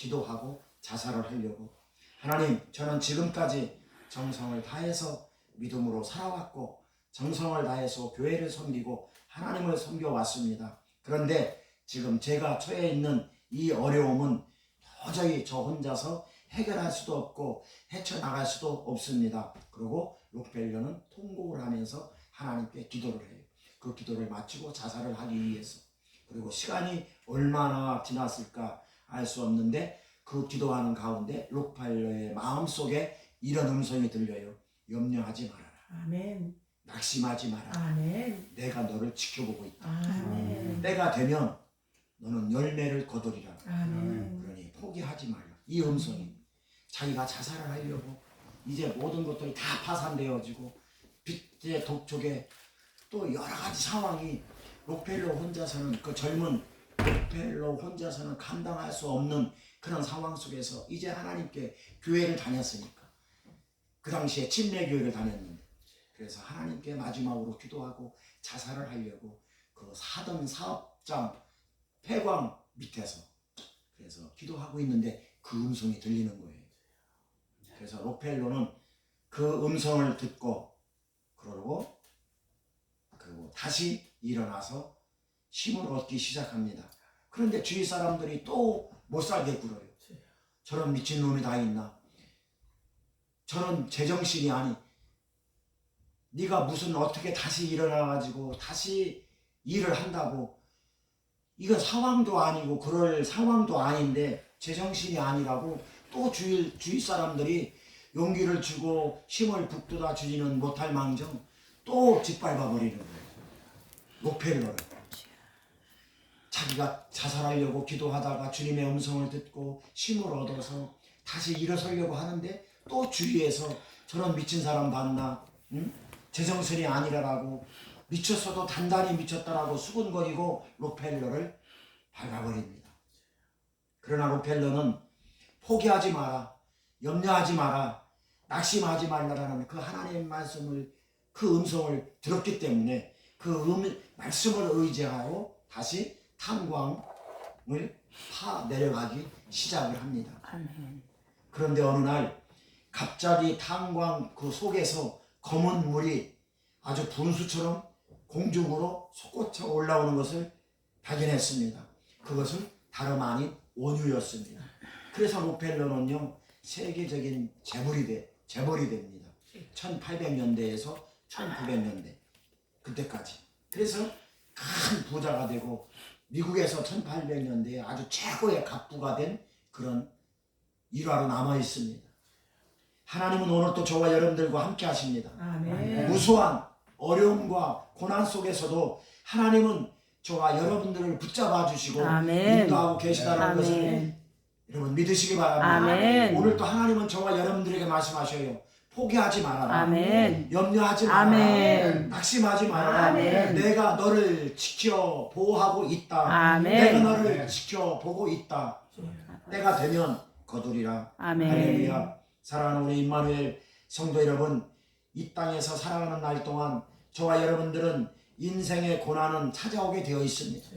기도하고 자살을 하려고. 하나님, 저는 지금까지 정성을 다해서 믿음으로 살아왔고 정성을 다해서 교회를 섬기고 하나님을 섬겨왔습니다. 그런데 지금 제가 처해 있는 이 어려움은 도저히 저 혼자서 해결할 수도 없고 헤쳐나갈 수도 없습니다. 그리고 록펠러는 통곡을 하면서 하나님께 기도를 해요. 그 기도를 마치고 자살을 하기 위해서. 그리고 시간이 얼마나 지났을까 알 수 없는데 그 기도하는 가운데 록펠러의 마음속에 이런 음성이 들려요. 염려하지 말아라. 아멘. 낙심하지 마라. 아멘. 내가 너를 지켜보고 있다. 아멘. 때가 되면 너는 열매를 거두리라. 아멘. 그러니 포기하지 말라. 이 음성이 자기가 자살을 하려고 이제 모든 것들이 다 파산되어지고 빚의 독촉에 또 여러 가지 상황이 록펠러 혼자서는 그 젊은 록펠러 혼자서는 감당할 수 없는 그런 상황 속에서 이제 하나님께 교회를 다녔으니까 그 당시에 침례교회를 다녔는데 그래서 하나님께 마지막으로 기도하고 자살을 하려고 그 사던 사업장 폐광 밑에서 그래서 기도하고 있는데 그 음성이 들리는 거예요. 그래서 록펠러는 그 음성을 듣고 그리고 다시 일어나서 힘을 얻기 시작합니다. 그런데 주위 사람들이 또 못 살게 굴어요. 저런 미친놈이 다 있나? 저런 제정신이 아니. 네가 무슨 어떻게 다시 일어나가지고 다시 일을 한다고. 이건 상황도 아니고 그럴 상황도 아닌데 제정신이 아니라고 또 주위 사람들이 용기를 주고 힘을 북돋아 주지는 못할 망정 또 짓밟아 버리는 거예요. 록펠러를. 자기가 자살하려고 기도하다가 주님의 음성을 듣고 힘을 얻어서 다시 일어서려고 하는데 또 주위에서 저런 미친 사람 봤나? 응? 제정신이 아니라라고 미쳤어도 단단히 미쳤다라고 수군거리고 록펠러를 밟아버립니다. 그러나 록펠러는 포기하지 마라, 염려하지 마라, 낙심하지 말라라는 그 하나님의 말씀을 그 음성을 들었기 때문에 그 말씀을 의지하고 다시 탄광을 파 내려가기 시작을 합니다. 아멘. 그런데 어느 날 갑자기 탄광 그 속에서 검은 물이 아주 분수처럼 공중으로 솟구쳐 올라오는 것을 발견했습니다. 그것은 다름 아닌 원유였습니다. 그래서 록펠러는요 세계적인 재벌이 됩니다. 1800년대에서 1900년대 그때까지. 그래서 큰 부자가 되고 미국에서 1800년대에 아주 최고의 갑부가 된 그런 일화로 남아 있습니다. 하나님은 오늘 또 저와 여러분들과 함께 하십니다. 아멘. 무수한 어려움과 고난 속에서도 하나님은 저와 여러분들을 붙잡아 주시고 아멘. 인도하고 계시다는 것을 아멘. 여러분 믿으시기 바랍니다. 아멘. 오늘 또 하나님은 저와 여러분들에게 말씀하셔요. 포기하지 말아라. 아멘. 염려하지 말아라. 아멘. 낙심하지 말아라. 아멘. 내가 너를 지켜 보호하고 있다. 아멘. 내가 너를 지켜보고 있다. 때가 되면 거두리라. 아멘. 할렐루야. 사랑하는 우리 임마누엘 성도 여러분, 이 땅에서 살아가는 날 동안 저와 여러분들은 인생의 고난은 찾아오게 되어 있습니다.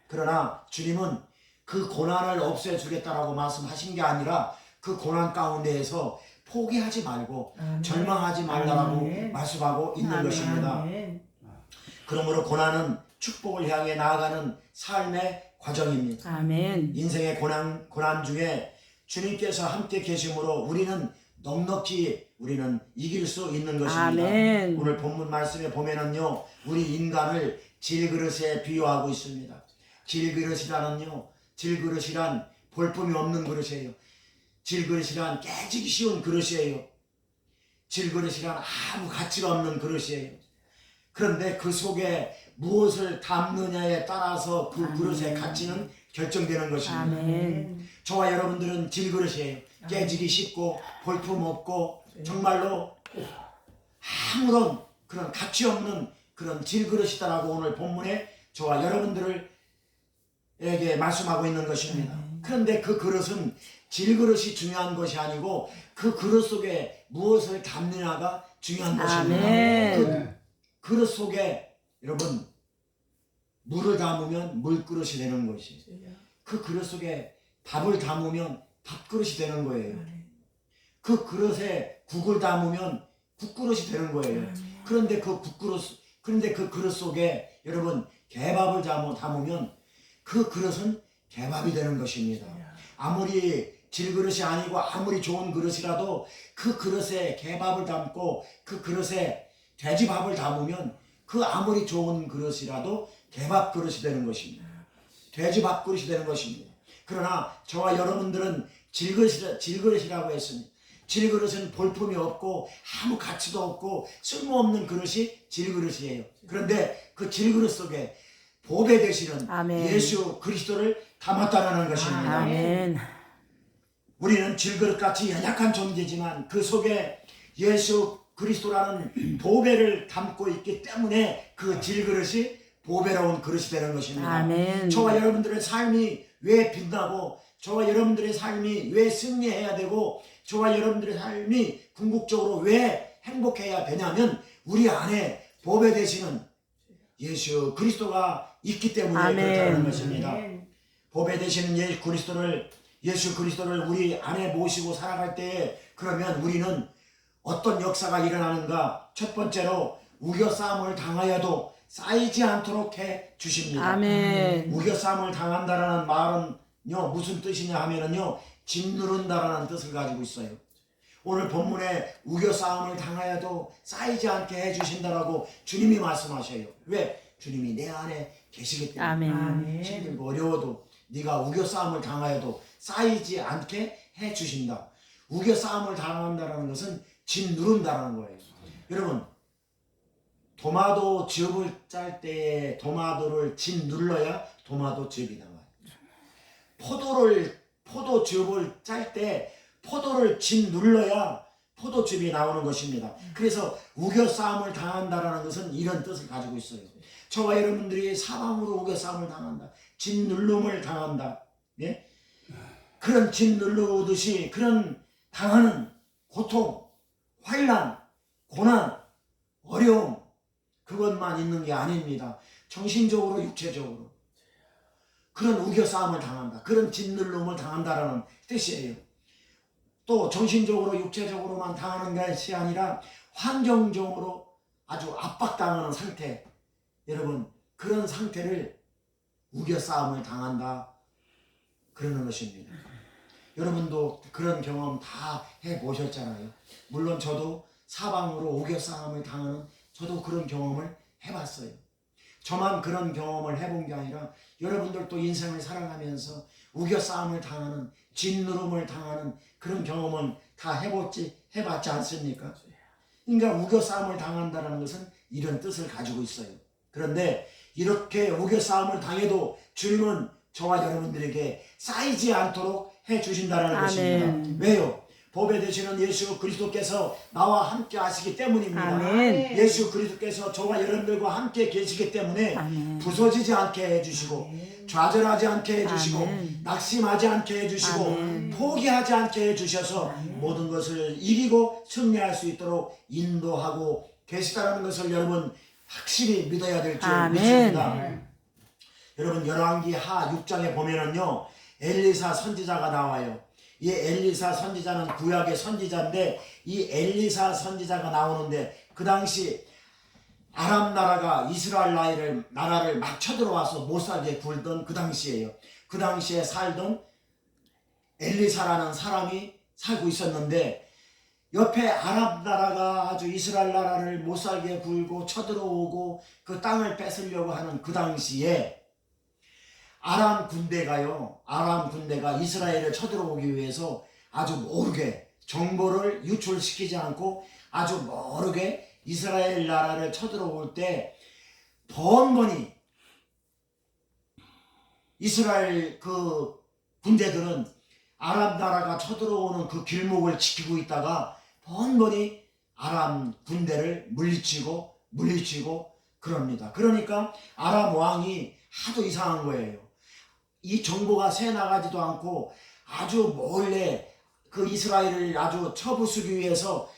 그러나 주님은 그 고난을 없애주겠다라고 말씀하신 게 아니라 그 고난 가운데에서 포기하지 말고 아멘. 절망하지 말라고 아멘. 말씀하고 있는 아멘. 것입니다. 아멘. 그러므로 고난은 축복을 향해 나아가는 삶의 과정입니다. 아멘. 인생의 고난 중에 주님께서 함께 계심으로 우리는 넉넉히 우리는 이길 수 있는 것입니다. 아멘. 오늘 본문 말씀에 보면은요, 우리 인간을 질그릇에 비유하고 있습니다. 질그릇이란 볼품이 없는 그릇이에요. 질그릇이란 깨지기 쉬운 그릇이에요. 질그릇이란 아무 가치가 없는 그릇이에요. 그런데 그 속에 무엇을 담느냐에 따라서 그 그릇의 가치는 결정되는 것입니다. 아멘. 저와 여러분들은 질그릇이에요. 깨지기 쉽고 볼품 없고 정말로 아무런 그런 가치 없는 그런 질그릇이다라고 오늘 본문에 저와 여러분들에게 말씀하고 있는 것입니다. 그런데 그 그릇은 질그릇이 중요한 것이 아니고 그 그릇 속에 무엇을 담느냐가 중요한 것입니다. 아멘. 그 그릇 속에 여러분 물을 담으면 물그릇이 되는 것이에요. 그 그릇 속에 밥을 담으면 밥그릇이 되는 거예요. 아멘. 그 그릇에 국을 담으면 국그릇이 되는 거예요. 아멘. 그런데 그 그릇 속에 여러분 개밥을 담으면 그 그릇은 개밥이 되는 것입니다. 아무리 질그릇이 아니고 아무리 좋은 그릇이라도 그 그릇에 개밥을 담고 그 그릇에 돼지밥을 담으면 그 아무리 좋은 그릇이라도 개밥 그릇이 되는 것입니다. 돼지밥 그릇이 되는 것입니다. 그러나 저와 여러분들은 질그릇이라고 했습니다. 질그릇은 볼품이 없고 아무 가치도 없고 쓸모없는 그릇이 질그릇이에요. 그런데 그 질그릇 속에 보배 되시는 아멘. 예수 그리스도를 담았다는 것입니다. 아멘. 우리는 질그릇같이 연약한 존재지만 그 속에 예수 그리스도라는 보배를 담고 있기 때문에 그 질그릇이 보배로운 그릇이 되는 것입니다. 아멘. 저와 여러분들의 삶이 왜 빛나고 저와 여러분들의 삶이 왜 승리해야 되고 저와 여러분들의 삶이 궁극적으로 왜 행복해야 되냐면 우리 안에 보배 되시는 예수 그리스도가 있기 때문에 아멘. 그렇다는 것입니다. 아멘. 보배 되시는 예수 그리스도를 우리 안에 모시고 살아갈 때에 그러면 우리는 어떤 역사가 일어나는가? 첫 번째로 우겨싸움을 당하여도 쌓이지 않도록 해 주십니다. 아멘. 우겨싸움을 당한다라는 말은요 무슨 뜻이냐 하면은요 짓누른다라는 뜻을 가지고 있어요. 오늘 본문에 우겨싸움을 당하여도 쌓이지 않게 해주신다라고 주님이 말씀하셔요. 왜? 주님이 내 안에 계시기 때문에. 아멘. 아멘. 힘들고 어려워도 네가 우겨싸움을 당하여도 쌓이지 않게 해주신다. 우겨싸움을 당한다는 것은 짓누른다는 거예요. 여러분 도마도 즙을 짤 때에 도마도를 짓눌러야 도마도 즙이 나와요. 포도즙을 짤 때 포도를 짓눌러야 포도즙이 나오는 것입니다. 그래서 우겨싸움을 당한다라는 것은 이런 뜻을 가지고 있어요. 저와 여러분들이 사방으로 우겨싸움을 당한다. 짓누름을 당한다. 예? 그런 짓누르듯이 그런 당하는 고통, 환난, 고난, 어려움 그것만 있는 게 아닙니다. 정신적으로 육체적으로 그런 우겨싸움을 당한다. 그런 짓누름을 당한다라는 뜻이에요. 또 정신적으로 육체적으로만 당하는 것이 아니라 환경적으로 아주 압박당하는 상태 여러분 그런 상태를 우겨싸움을 당한다 그러는 것입니다. 여러분도 그런 경험 다 해보셨잖아요. 물론 저도 사방으로 우겨싸움을 당하는 저도 그런 경험을 해봤어요. 저만 그런 경험을 해본 게 아니라 여러분들도 인생을 살아가면서 우겨싸움을 당하는 짓누름을 당하는 그런 경험은 다 해봤지 않습니까? 그러니까 우겨싸움을 당한다는 것은 이런 뜻을 가지고 있어요. 그런데 이렇게 우겨싸움을 당해도 주님은 저와 여러분들에게 쌓이지 않도록 해주신다는 것입니다. 왜요? 보배 되시는 예수 그리스도께서 나와 함께 하시기 때문입니다. 아멘. 예수 그리스도께서 저와 여러분들과 함께 계시기 때문에 아멘. 부서지지 않게 해주시고 좌절하지 않게 해주시고 아멘. 낙심하지 않게 해주시고 아멘. 포기하지 않게 해주셔서 모든 것을 이기고 승리할 수 있도록 인도하고 계시다는 것을 여러분 확실히 믿어야 될 줄 아멘. 믿습니다. 여러분 열왕기 하 6장에 보면은요 엘리사 선지자가 나와요. 이 엘리사 선지자는 구약의 선지자인데 이 엘리사 선지자가 나오는데 그 당시 아람 나라가 이스라엘 나라를 막 쳐들어와서 못 살게 굴던 그 당시예요. 그 당시에 살던 엘리사라는 사람이 살고 있었는데 옆에 아랍 나라가 아주 이스라엘 나라를 못 살게 굴고 쳐들어오고 그 땅을 뺏으려고 하는 그 당시에 아람 군대가 이스라엘을 쳐들어오기 위해서 아주 모르게 정보를 유출시키지 않고 아주 모르게 이스라엘 나라를 쳐들어올 때 번번이 이스라엘 그 군대들은 아람 나라가 쳐들어오는 그 길목을 지키고 있다가 번번이 아람 군대를 물리치고 그럽니다. 그러니까 아람 왕이 하도 이상한 거예요. 이 정보가 새나가지도 않고 아주 몰래 그 이스라엘을 아주 쳐부수기 위해서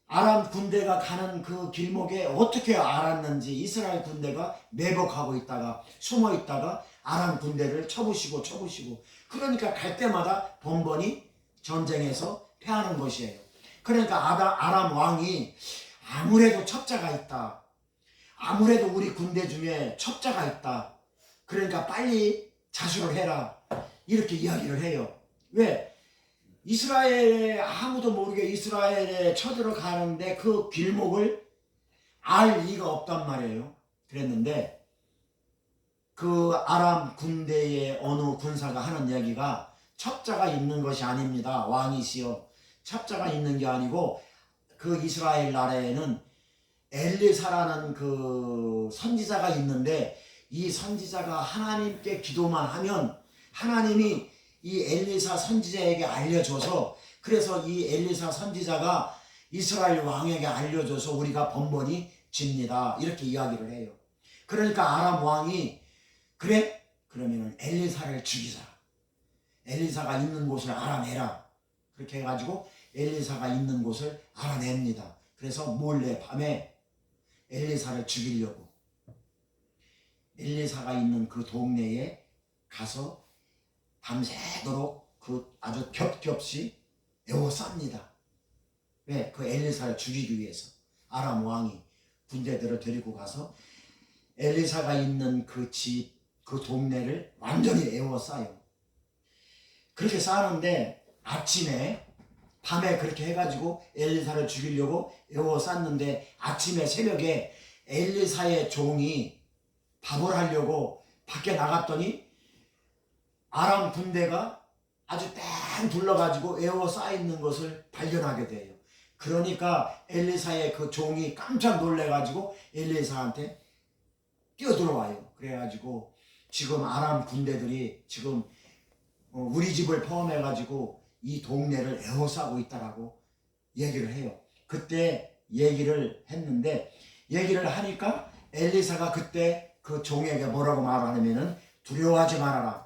아람 군대가 가는 그 길목에 어떻게 알았는지 이스라엘 군대가 매복하고 있다가 숨어 있다가 아람 군대를 쳐부시고 그러니까 갈 때마다 번번이 전쟁에서 패하는 것이에요. 그러니까 아람 왕이 아무래도 첩자가 있다. 아무래도 우리 군대 중에 첩자가 있다. 그러니까 빨리 자수를 해라. 이렇게 이야기를 해요. 왜? 이스라엘에 아무도 모르게 이스라엘에 쳐들어가는데 그 길목을 알 리가 없단 말이에요. 그랬는데 그 아람 군대의 어느 군사가 하는 이야기가 첩자가 있는 것이 아닙니다. 왕이시여. 첩자가 있는 게 아니고 그 이스라엘 나라에는 엘리사라는 그 선지자가 있는데 이 선지자가 하나님께 기도만 하면 하나님이 이 엘리사 선지자에게 알려줘서 그래서 이 엘리사 선지자가 이스라엘 왕에게 알려줘서 우리가 번번이 집니다. 이렇게 이야기를 해요. 그러니까 아람 왕이 그래? 그러면 엘리사를 죽이자. 엘리사가 있는 곳을 알아내라. 그렇게 해가지고 엘리사가 있는 곳을 알아냅니다. 그래서 몰래 밤에 엘리사를 죽이려고 엘리사가 있는 그 동네에 가서 밤새도록 그 아주 겹겹이 에워쌉니다. 왜? 그 엘리사를 죽이기 위해서 아람 왕이 군대들을 데리고 가서 엘리사가 있는 그 집, 그 동네를 완전히 에워싸요. 그렇게 싸는데 아침에 밤에 그렇게 해가지고 엘리사를 죽이려고 에워쌌는데 아침에 새벽에 엘리사의 종이 밥을 하려고 밖에 나갔더니 아람 군대가 아주 뺑 둘러가지고 에워싸 있는 것을 발견하게 돼요. 그러니까 엘리사의 그 종이 깜짝 놀래가지고 엘리사한테 뛰어들어와요. 그래가지고 지금 아람 군대들이 지금 우리 집을 포함해가지고 이 동네를 에워싸고 있다라고 얘기를 해요. 그때 얘기를 했는데 얘기를 하니까 엘리사가 그때 그 종에게 뭐라고 말하냐면은 두려워하지 말아라.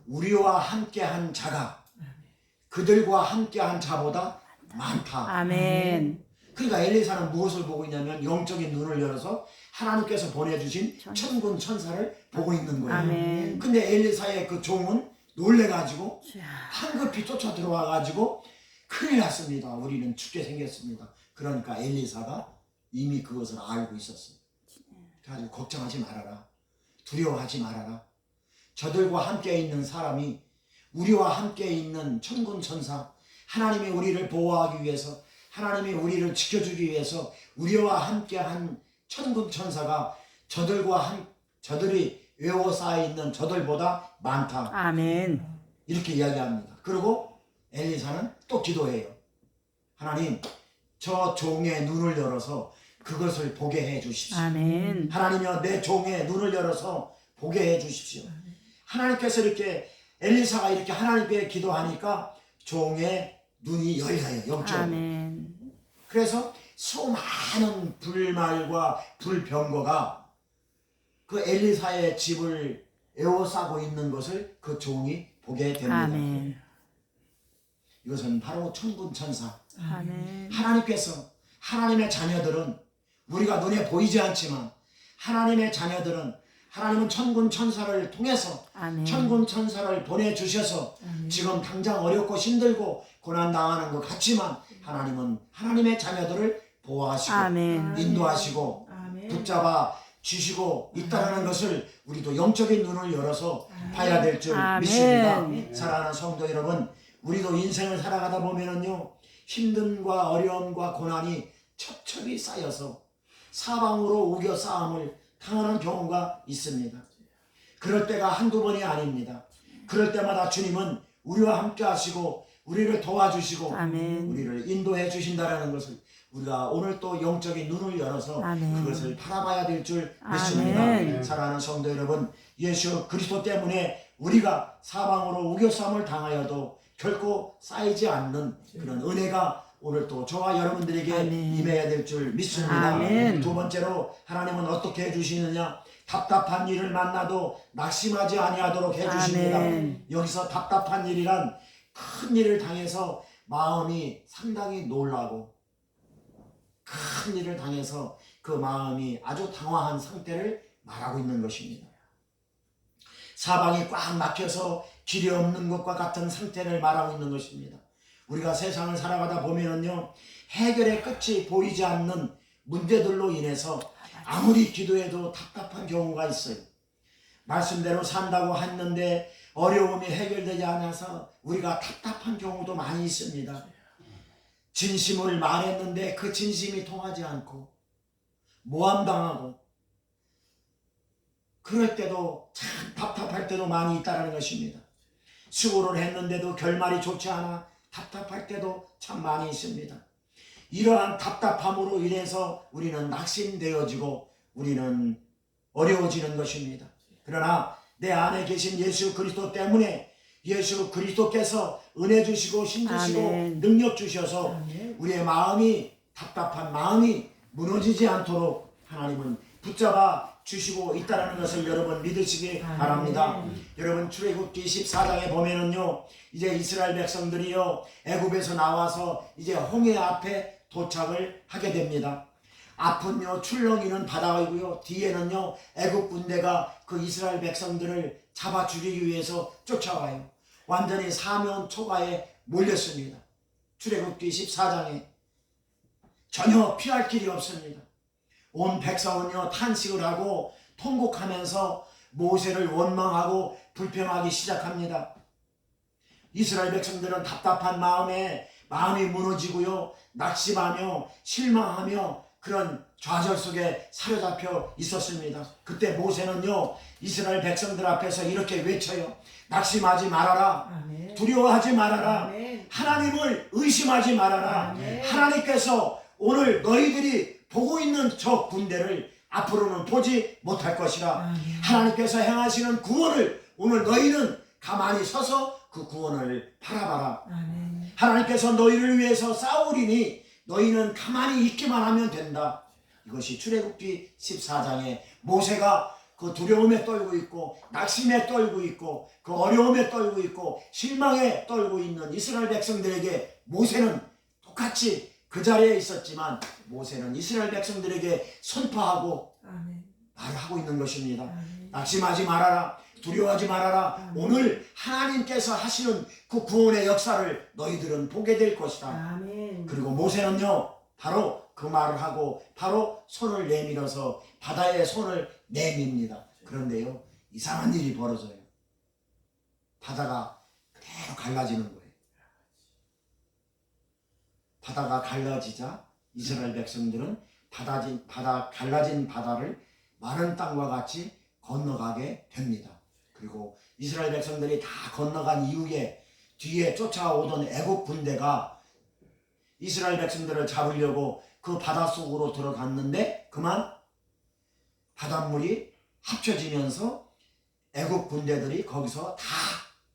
우리와 함께한 자가 그들과 함께한 자보다 많다. 아멘. 그러니까 엘리사는 무엇을 보고 있냐면 영적인 눈을 열어서 하나님께서 보내주신 천군 천사를 보고 있는 거예요. 아멘. 근데 엘리사의 그 종은 놀래가지고 황급히 쫓아 들어와가지고 큰일 났습니다. 우리는 죽게 생겼습니다. 그러니까 엘리사가 이미 그것을 알고 있었어요. 그래가지고 걱정하지 말아라. 두려워하지 말아라. 저들과 함께 있는 사람이 우리와 함께 있는 천군 천사 하나님이 우리를 보호하기 위해서 하나님이 우리를 지켜주기 위해서 우리와 함께한 천군 천사가 저들이 외워 쌓여 있는 저들보다 많다. 아멘. 이렇게 이야기합니다. 그리고 엘리사는 또 기도해요. 하나님, 저 종의 눈을 열어서 그것을 보게 해 주십시오. 아멘. 하나님이여 내 종의 눈을 열어서 보게 해 주십시오. 하나님께서 이렇게 엘리사가 이렇게 하나님께 기도하니까 종의 눈이 열려요. 영적으로. 아멘. 그래서 수많은 불말과 불병거가 그 엘리사의 집을 에워싸고 있는 것을 그 종이 보게 됩니다. 아멘. 이것은 바로 천군 천사. 아멘. 하나님께서 하나님의 자녀들은 우리가 눈에 보이지 않지만 하나님의 자녀들은 하나님은 천군 천사를 통해서 아멘. 천군 천사를 보내주셔서 지금 당장 어렵고 힘들고 고난당하는 것 같지만 하나님은 하나님의 자녀들을 보호하시고 아멘. 인도하시고 붙잡아 주시고 있다는 것을 우리도 영적인 눈을 열어서 봐야 될 줄 아멘. 믿습니다. 사랑하는 성도 여러분, 우리도 인생을 살아가다 보면은요 힘듦과 어려움과 고난이 첩첩이 쌓여서 사방으로 우겨 싸움을 당하는 경우가 있습니다. 그럴 때가 한두 번이 아닙니다. 그럴 때마다 주님은 우리와 함께 하시고 우리를 도와주시고 아멘. 우리를 인도해 주신다는 것을 우리가 오늘 또 영적인 눈을 열어서 아멘. 그것을 바라봐야 될 줄 아멘. 믿습니다. 사랑하는 성도 여러분, 예수 그리스도 때문에 우리가 사방으로 우겨싸움을 당하여도 결코 쌓이지 않는 그런 은혜가 오늘 또 저와 여러분들에게 아멘. 임해야 될 줄 믿습니다. 아멘. 두 번째로 하나님은 어떻게 해주시느냐, 답답한 일을 만나도 낙심하지 아니하도록 해주십니다. 아멘. 여기서 답답한 일이란 큰 일을 당해서 마음이 상당히 놀라고 큰 일을 당해서 그 마음이 아주 당황한 상태를 말하고 있는 것입니다. 사방이 꽉 막혀서 길이 없는 것과 같은 상태를 말하고 있는 것입니다. 우리가 세상을 살아가다 보면은요, 해결의 끝이 보이지 않는 문제들로 인해서 아무리 기도해도 답답한 경우가 있어요. 말씀대로 산다고 했는데 어려움이 해결되지 않아서 우리가 답답한 경우도 많이 있습니다. 진심을 말했는데 그 진심이 통하지 않고 모함당하고 그럴 때도 참 답답할 때도 많이 있다는 것입니다. 수고를 했는데도 결말이 좋지 않아 답답할 때도 참 많이 있습니다. 이러한 답답함으로 인해서 우리는 낙심되어지고 우리는 어려워지는 것입니다. 그러나 내 안에 계신 예수 그리스도 때문에 예수 그리스도께서 은혜 주시고 힘 주시고 아멘. 능력 주셔서 아멘. 우리의 마음이 답답한 마음이 무너지지 않도록 하나님은 붙잡아 주시고 있다는 것을 여러분 믿으시기 아멘. 바랍니다. 여러분 출애굽기 14장에 보면은요, 이제 이스라엘 백성들이요 애굽에서 나와서 이제 홍해 앞에 도착을 하게 됩니다. 앞은요 출렁이는 바다이고요, 뒤에는요 애굽 군대가 그 이스라엘 백성들을 잡아 죽이기 위해서 쫓아와요. 완전히 사면 초가에 몰렸습니다. 출애굽기 14장에 전혀 피할 길이 없습니다. 온 백성은요 탄식을 하고 통곡하면서 모세를 원망하고 불평하기 시작합니다. 이스라엘 백성들은 답답한 마음이 무너지고요, 낙심하며 실망하며 그런 좌절 속에 사로잡혀 있었습니다. 그때 모세는요 이스라엘 백성들 앞에서 이렇게 외쳐요. 낙심하지 말아라. 아멘. 두려워하지 말아라. 아멘. 하나님을 의심하지 말아라. 아멘. 하나님께서 오늘 너희들이 보고 있는 저 군대를 앞으로는 보지 못할 것이라. 아멘. 하나님께서 행하시는 구원을 오늘 너희는 가만히 서서 그 구원을 바라봐라. 아멘. 하나님께서 너희를 위해서 싸우리니 너희는 가만히 있기만 하면 된다. 이것이 출애굽기 14장에 모세가 그 두려움에 떨고 있고 낙심에 떨고 있고 그 어려움에 떨고 있고 실망에 떨고 있는 이스라엘 백성들에게 모세는 똑같이 그 자리에 있었지만 모세는 이스라엘 백성들에게 선포하고 아멘. 말하고 있는 것입니다. 아멘. 낙심하지 말아라. 두려워하지 말아라. 아멘. 오늘 하나님께서 하시는 그 구원의 역사를 너희들은 보게 될 것이다. 아멘. 그리고 모세는요 바로 그 말을 하고 바로 손을 내밀어서 바다에 손을 내밉니다. 그런데요 이상한 일이 벌어져요. 바다가 그대로 갈라지는 거예요. 바다가 갈라지자 이스라엘 백성들은 갈라진 바다를 마른 땅과 같이 건너가게 됩니다. 그리고 이스라엘 백성들이 다 건너간 이후에 뒤에 쫓아오던 애국 군대가 이스라엘 백성들을 잡으려고 그 바닷속으로 들어갔는데 그만 바닷물이 합쳐지면서 애국 군대들이 거기서 다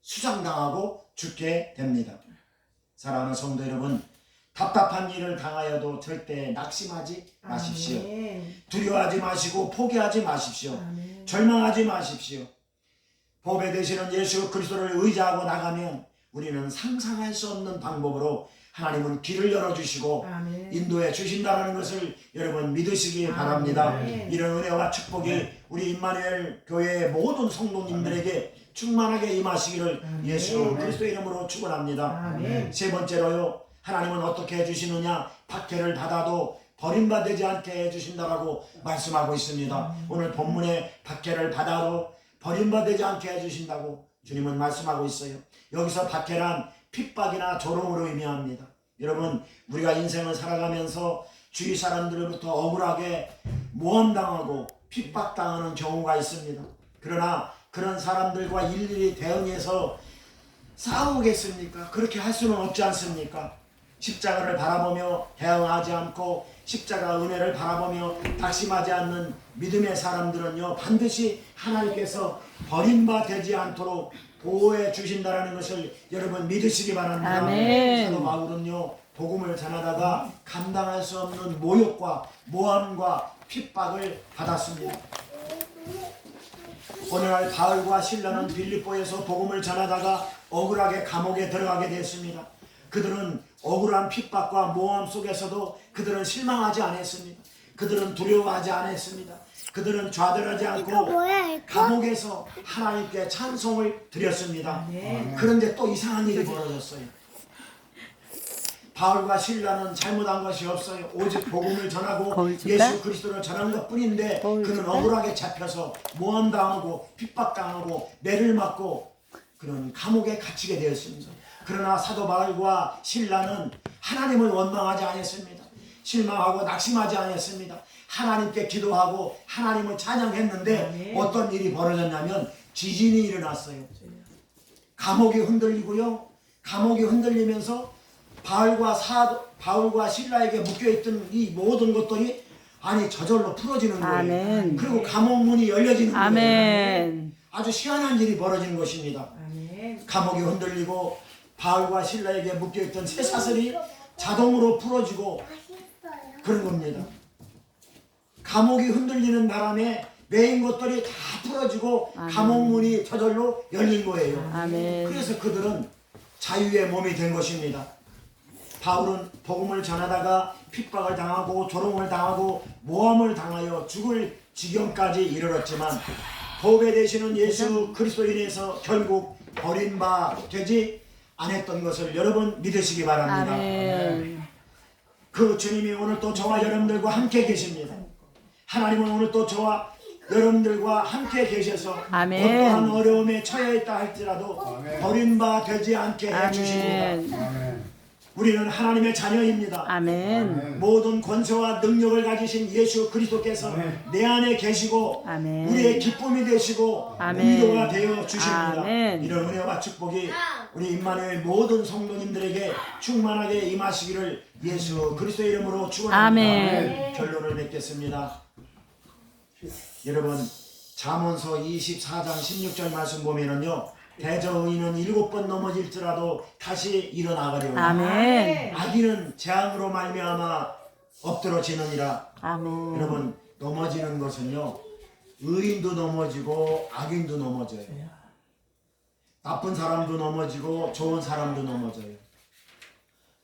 수장당하고 죽게 됩니다. 사랑하는 성도 여러분, 답답한 일을 당하여도 절대 낙심하지 마십시오. 아멘. 두려워하지 마시고 포기하지 마십시오. 아멘. 절망하지 마십시오. 보배 되시는 예수 그리스도를 의지하고 나가면 우리는 상상할 수 없는 방법으로 하나님은 길을 열어주시고 아멘. 인도해 주신다는 것을 여러분 믿으시기 바랍니다. 아멘. 이런 은혜와 축복이 우리 임마누엘 교회의 모든 성도님들에게 충만하게 임하시기를 아멘. 예수 그리스도 이름으로 축원합니다. 아멘. 세 번째로요, 하나님은 어떻게 해주시느냐? 박해를 받아도 버림받지 않게 해주신다라고 말씀하고 있습니다. 오늘 본문에 박해를 받아도 버림받지 않게 해주신다고 주님은 말씀하고 있어요. 여기서 박해란 핍박이나 조롱으로 의미합니다. 여러분, 우리가 인생을 살아가면서 주위 사람들로부터 억울하게 모함당하고 핍박당하는 경우가 있습니다. 그러나 그런 사람들과 일일이 대응해서 싸우겠습니까? 그렇게 할 수는 없지 않습니까? 십자가를 바라보며 대응하지 않고 십자가 은혜를 바라보며 낙심하지 않는 믿음의 사람들은요 반드시 하나님께서 버림받지 않도록 보호해 주신다는 것을 여러분 믿으시기 바랍니다. 아멘. 사도 바울은요 복음을 전하다가 감당할 수 없는 모욕과 모함과 핍박을 받았습니다. 오늘날 바울과 실라는 빌립보에서 복음을 전하다가 억울하게 감옥에 들어가게 됐습니다. 그들은 억울한 핍박과 모함 속에서도 그들은 실망하지 않았습니다. 그들은 두려워하지 않았습니다. 그들은 좌절하지 않고 감옥에서 하나님께 찬송을 드렸습니다. 그런데 또 이상한 일이 벌어졌어요. 바울과 실라는 잘못한 것이 없어요. 오직 복음을 전하고 거울 줄까? 예수 그리스도를 전한 것뿐인데 그는 억울하게 잡혀서 모함당하고 핍박당하고 매를 맞고 그런 감옥에 갇히게 되었습니다. 그러나 사도 바울과 실라는 하나님을 원망하지 않았습니다. 실망하고 낙심하지 않았습니다. 하나님께 기도하고 하나님을 찬양했는데 어떤 일이 벌어졌냐면 지진이 일어났어요. 감옥이 흔들리고요. 감옥이 흔들리면서 바울과 실라에게 묶여있던 이 모든 것들이 아니 저절로 풀어지는 거예요. 아멘. 그리고 감옥 문이 열려지는 거예요. 아멘. 아주 희한한 일이 벌어지는 것입니다. 아멘. 감옥이 흔들리고 바울과 실라에게 묶여있던 쇠사슬이 자동으로 풀어지고 그런 겁니다. 감옥이 흔들리는 바람에 매인 것들이 다 풀어지고 감옥 문이 저절로 열린 거예요. 아멘. 그래서 그들은 자유의 몸이 된 것입니다. 바울은 복음을 전하다가 핍박을 당하고 조롱을 당하고 모함을 당하여 죽을 지경까지 이르렀지만 보배 되시는 예수 그리스도로 인해서 결국 버린 바 되지 않았던 것을 여러분 믿으시기 바랍니다. 아멘. 그 주님이 오늘 또 저와 여러분들과 함께 계십니다. 하나님은 오늘 또 저와 여러분들과 함께 계셔서 아멘. 어떠한 어려움에 처해 있다 할지라도 버린 바 되지 않게 해주십니다. 아멘. 우리는 하나님의 자녀입니다. 아멘. 모든 권세와 능력을 가지신 예수 그리스도께서 내 안에 계시고 아멘. 우리의 기쁨이 되시고 아멘. 위로가 되어 주십니다. 아멘. 이런 은혜와 축복이 우리 임마누엘 모든 성도님들에게 충만하게 임하시기를 예수 그리스도의 이름으로 축원합니다. 아멘. 결론을 맺겠습니다. 여러분 잠언서 24장 16절 말씀 보면은요. 대저의인은 7번 넘어질지라도 다시 일어나가려고 아멘. 악인은 재앙으로 말미암아 엎드러지느니라. 아멘. 여러분 넘어지는 것은요 의인도 넘어지고 악인도 넘어져요. 나쁜 사람도 넘어지고 좋은 사람도 넘어져요.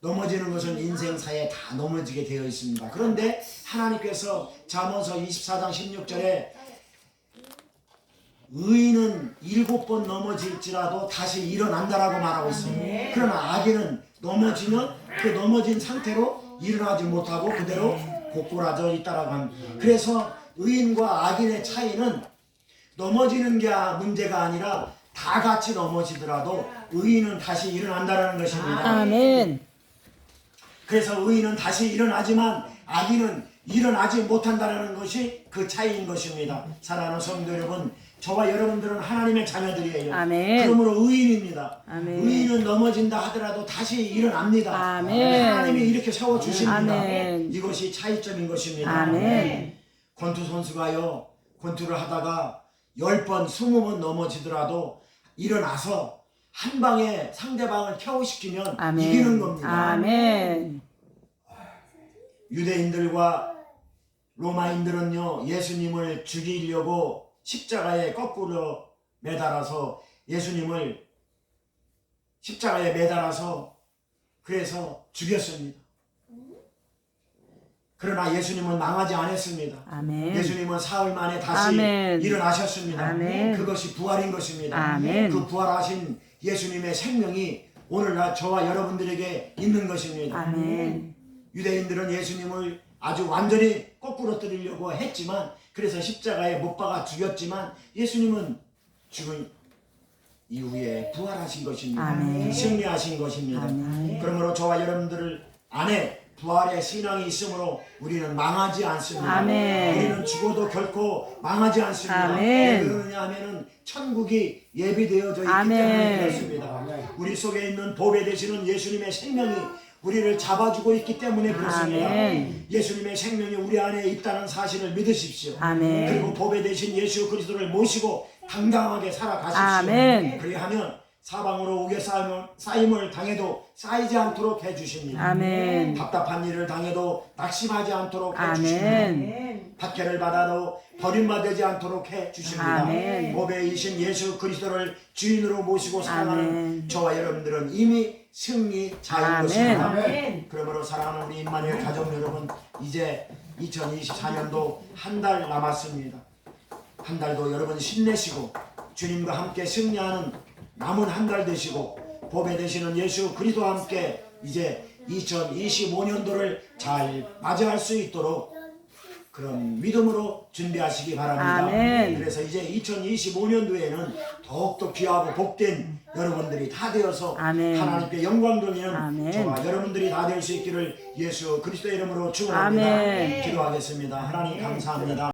넘어지는 것은 인생사에 다 넘어지게 되어 있습니다. 그런데 하나님께서 잠언서 24장 16절에 의인은 7번 넘어질지라도 다시 일어난다라고 말하고 있습니다. 그러나 악인은 넘어지면 그 넘어진 상태로 일어나지 못하고 그대로 고꾸라져 있다라고 합니다. 그래서 의인과 악인의 차이는 넘어지는 게 문제가 아니라 다 같이 넘어지더라도 의인은 다시 일어난다라는 것입니다. 아멘. 그래서 의인은 다시 일어나지만 악인은 일어나지 못한다는 것이 그 차이인 것입니다. 사랑하는 성도 여러분, 저와 여러분들은 하나님의 자녀들이에요. 아멘. 그러므로 의인입니다. 아멘. 의인은 넘어진다 하더라도 다시 일어납니다. 아멘. 하나님이 이렇게 세워주십니다. 아멘. 이것이 차이점인 것입니다. 아멘. 권투 선수가요, 권투를 하다가 10번, 20번 넘어지더라도 일어나서 한 방에 상대방을 KO시키면 아멘. 이기는 겁니다. 아멘. 유대인들과 로마인들은요 예수님을 죽이려고 십자가에 거꾸로 매달아서 예수님을 십자가에 매달아서 그래서 죽였습니다. 그러나 예수님은 망하지 않았습니다. 아멘. 예수님은 사흘 만에 다시 아멘. 일어나셨습니다. 아멘. 그것이 부활인 것입니다. 아멘. 그 부활하신 예수님의 생명이 오늘날 저와 여러분들에게 있는 것입니다. 아멘. 유대인들은 예수님을 아주 완전히 거꾸로 뜨리려고 했지만 그래서 십자가에 못 박아 죽였지만 예수님은 죽은 이후에 부활하신 것입니다. 아멘. 승리하신 것입니다. 아멘. 그러므로 저와 여러분들 안에 부활의 신앙이 있으므로 우리는 망하지 않습니다. 아멘. 우리는 죽어도 결코 망하지 않습니다. 아멘. 왜 그러냐 하면은 천국이 예비되어져 있기 아멘. 때문에 그렇습니다. 우리 속에 있는 보배 되시는 예수님의 생명이 우리를 잡아주고 있기 때문에 그렇습니다. 아멘. 예수님의 생명이 우리 안에 있다는 사실을 믿으십시오. 아멘. 그리고 보배 되신 예수 그리스도를 모시고 당당하게 살아가십시오. 아멘. 그리하면 사방으로 우겨 쌓임을 당해도 쌓이지 않도록 해주십니다. 아멘. 답답한 일을 당해도 낙심하지 않도록 아멘. 해주십니다. 박해를 받아도 버림받지 않도록 해주십니다. 아멘. 보배이신 예수 그리스도를 주인으로 모시고 살아가는 아멘. 저와 여러분들은 이미 승리자인 아멘. 것입니다. 아멘. 그러므로 사랑하는 우리 임마누엘 가족 여러분, 이제 2024년도 한 달 남았습니다. 한 달도 여러분 힘내시고 주님과 함께 승리하는 남은 한 달 되시고 복에 되시는 예수 그리스도와 함께 이제 2025년도를 잘 맞이할 수 있도록 그런 믿음으로 준비하시기 바랍니다. 아멘. 그래서 이제 2025년도에는 더욱더 귀하고 복된 여러분들이 다 되어서 아멘. 하나님께 영광 돌리는 아멘. 저와 여러분들이 다 될 수 있기를 예수 그리스도의 이름으로 축원합니다. 아멘. 기도하겠습니다. 하나님 감사합니다.